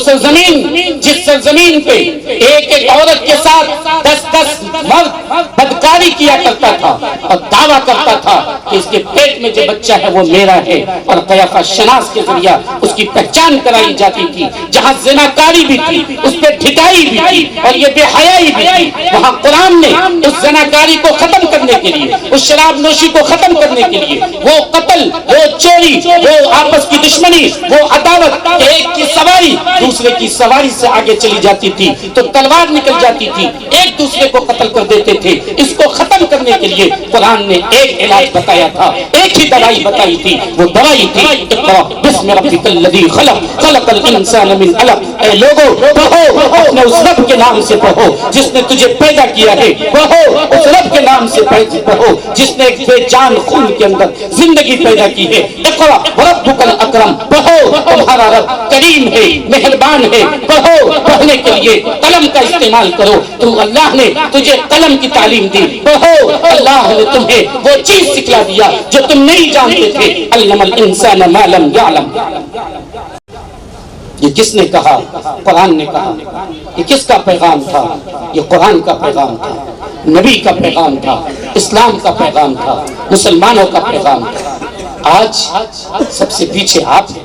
سرزمین جس سرزمین پہ ایک ایک عورت کے ساتھ 10 مرد بدکاری کیا کرتا تھا اور دعویٰ کرتا تھا کہ اس کے پیٹ میں جو بچہ ہے وہ میرا ہے، اور قیافہ شناس کے ذریعہ اس کی پہچان کرائی جاتی تھی، جہاں زناکاری بھی تھی اس پہ ٹھکائی بھی تھی اور یہ بے حیائی بھی تھی، وہاں قرآن نے اس زناکاری کو ختم کرنے کے لیے، اس شراب نوشی کو ختم کرنے کے لیے، وہ قتل، وہ چوری، وہ آپس کی دشمنی، وہ عداوت، ایک کی سواری دوسرے کی سواری سے آگے چلی جاتی تھی تو تلوار نکل جاتی تھی، ایک دوسرے کو قتل کر دیتے تھے، اس کو ختم کرنے کے لیے قرآن نے ایک علاج بتایا تھا، ایک ہی دوائی بتائی تھی، وہ دوائی تھی اقرأ بسم ربک الذی خلق خلق الانسان من علق۔ اے لوگو پڑھو، اپنے اس رب کے نام سے پڑھو جس نے تجھے پیدا کیا ہے، پڑھو اس رب کے نام سے پڑھو جس نے ایک بے جان خون کے اندر زندگی پیدا کی ہے۔ اقرأ وربک الاکرم، پڑھو تمہارا رب کریم ہے، مہربان ہے، پڑھو، پڑھنے کے لیے قلم کا استعمال کرو، تو اللہ نے تجھے قلم کی تعلیم دی، پڑھو، اللہ نے تمہیں وہ چیز سکھلا دیا جو تم نہیں جانتے تھے، علم الانسان ما لم یعلم۔ یہ کس نے کہا؟ قرآن نے کہا۔ یہ کس کا پیغام تھا؟ یہ قرآن کا پیغام تھا، نبی کا پیغام تھا، اسلام کا پیغام تھا، مسلمانوں کا پیغام تھا۔ آج سب سے پیچھے آپ ہیں۔